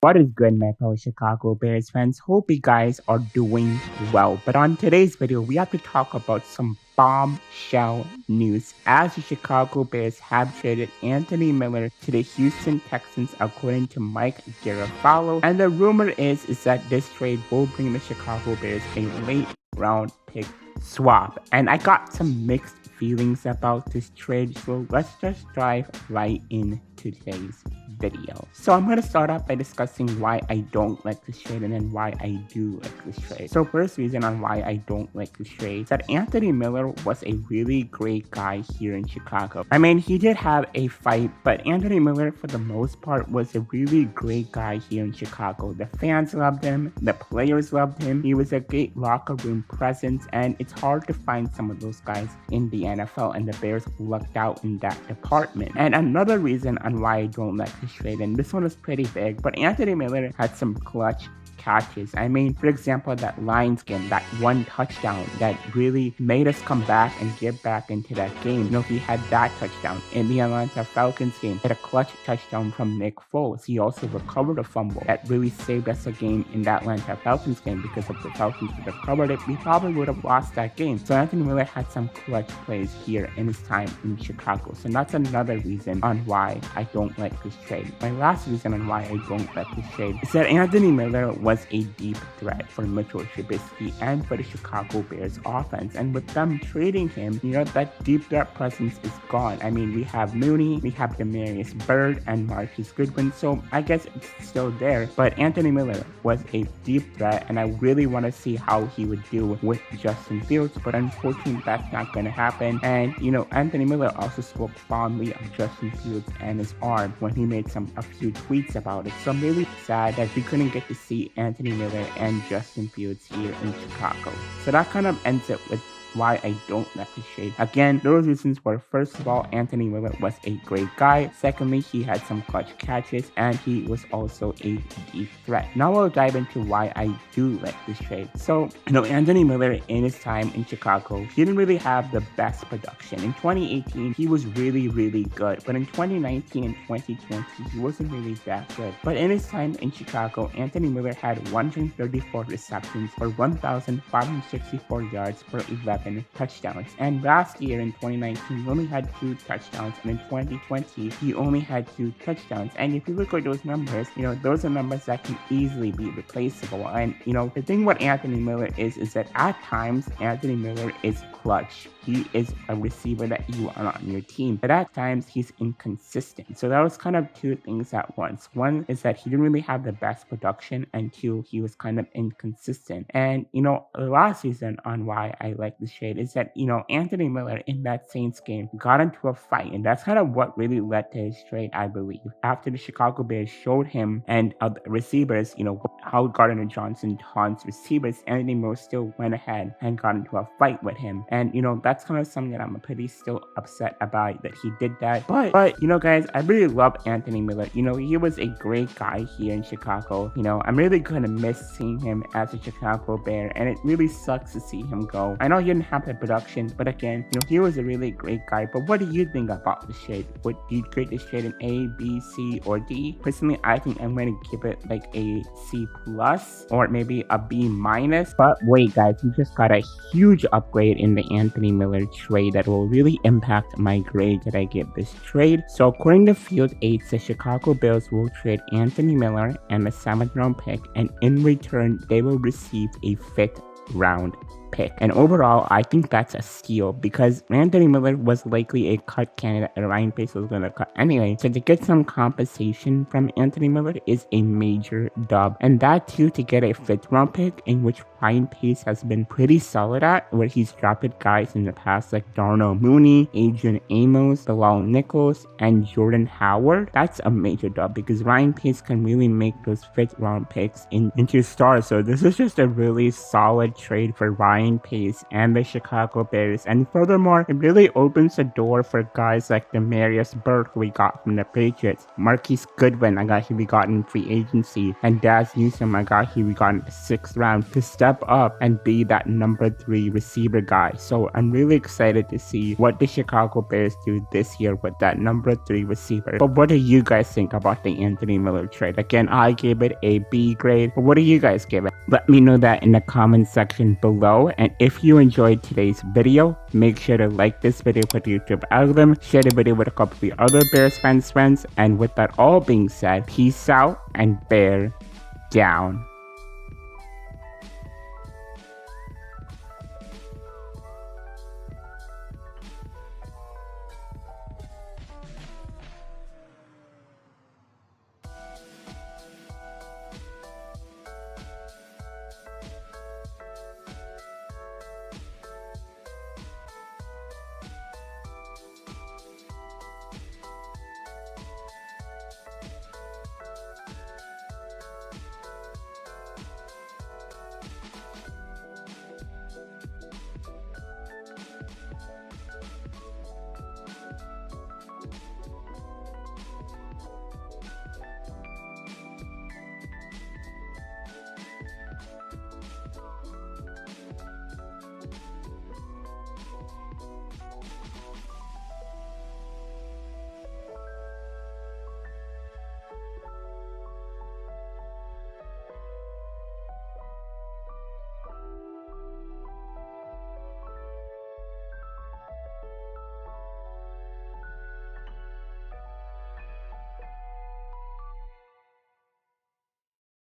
What is good, my fellow Chicago Bears fans? Hope you guys are doing well. But on today's video, we have to talk about some bombshell news as the Chicago Bears have traded Anthony Miller to the Houston Texans according to Mike Garafolo. And the rumor is that this trade will bring the Chicago Bears a late round pick swap. And I got some mixed feelings about this trade, so let's just dive right into today's video. So I'm going to start off by discussing why I don't like this trade and then why I do like this trade. So first reason on why I don't like this trade is that Anthony Miller was a really great guy here in Chicago. I mean, he did have a fight, but Anthony Miller for the most part was a really great guy here in Chicago. The fans loved him, the players loved him, he was a great locker room presence, and it's hard to find some of those guys in the NFL, and the Bears lucked out in that department. And another reason on why I don't like this trade, and this one is pretty big, but Anthony Miller had some clutch catches. I mean, for example, that Lions game, that one touchdown that really made us come back and get back into that game. You know, he had that touchdown. In the Atlanta Falcons game, had a clutch touchdown from Nick Foles. He also recovered a fumble that really saved us a game in that Atlanta Falcons game because if the Falcons would have covered it, we probably would have lost that game. So Anthony Miller had some clutch plays here in his time in Chicago. So that's another reason on why I don't like this trade. My last reason on why I don't like this trade is that Anthony Miller was a deep threat for Mitchell Trubisky and for the Chicago Bears offense. And with them trading him, you know, that deep threat presence is gone. I mean, we have Mooney, we have Demarius Byrd and Marquise Goodwin, so I guess it's still there. But Anthony Miller was a deep threat, and I really want to see how he would do with Justin Fields, but unfortunately that's not going to happen. And, you know, Anthony Miller also spoke fondly of Justin Fields and his arm when he made a few tweets about it. So I'm really sad that we couldn't get to see Anthony Miller and Justin Fields here in Chicago. So that kind of ends it with why I don't like this trade. Again, those reasons were, first of all, Anthony Miller was a great guy. Secondly, he had some clutch catches and he was also a deep threat. Now I'll dive into why I do like this trade. So, you know, Anthony Miller in his time in Chicago, he didn't really have the best production. In 2018, he was really good. But in 2019 and 2020, he wasn't really that good. But in his time in Chicago, Anthony Miller had 134 receptions for 1,564 yards per 11 touchdowns. And last year in 2019, he only had 2 touchdowns, and in 2020, he only had 2 touchdowns. And if you look at those numbers, you know, those are numbers that can easily be replaceable. And, you know, the thing with Anthony Miller is that at times, Anthony Miller is clutch. He is a receiver that you want on your team, but at times he's inconsistent. So that was kind of two things at once. One is that he didn't really have the best production, and two, he was kind of inconsistent. And, you know, the last reason on why I like this trade is that, you know, Anthony Miller in that Saints game got into a fight, and that's kind of what really led to his trade, I believe. After the Chicago Bears showed him and other receivers, you know, how Gardner Johnson taunts receivers, Anthony Miller still went ahead and got into a fight with him. And, you know, that's kind of something that I'm pretty still upset about, that he did that. But you know, guys, I really love Anthony Miller. You know, he was a great guy here in Chicago. You know, I'm really gonna miss seeing him as a Chicago Bear, and it really sucks to see him go. I know he didn't have the production, but again, you know, he was a really great guy. But what do you think about this trade? Would you grade this trade an A, B, C, or D? Personally, I think I'm gonna give it like a C plus or maybe a B minus. But wait, guys, we just got a huge upgrade in the Anthony Miller trade that will really impact my grade that I give this trade. So according to Field 8, the Chicago Bears will trade Anthony Miller and a 7th round pick, and in return they will receive a 5th round pick. And overall, I think that's a steal because Anthony Miller was likely a cut candidate and Ryan Pace was going to cut anyway. So to get some compensation from Anthony Miller is a major dub. And that too, to get a 5th round pick, in which Ryan Pace has been pretty solid at, where he's drafted guys in the past like Darnell Mooney, Adrian Amos, Bilal Nichols, and Jordan Howard. That's a major dub because Ryan Pace can really make those 5th round picks into stars. So this is just a really solid trade for Ryan Ryan Pace and the Chicago Bears. And furthermore, it really opens the door for guys like Demarius Burke, who we got from the Patriots, Marquise Goodwin, I got who we got in free agency, and Daz Newsome, I got who we got in the 6th round, to step up and be that number 3 receiver guy. So I'm really excited to see what the Chicago Bears do this year with that number 3 receiver. But what do you guys think about the Anthony Miller trade? Again, I gave it a B grade, but what do you guys give it? Let me know that in the comment section below. And if you enjoyed today's video, make sure to like this video for the YouTube algorithm, share the video with a couple of your other Bears fans friends, and with that all being said, peace out and bear down.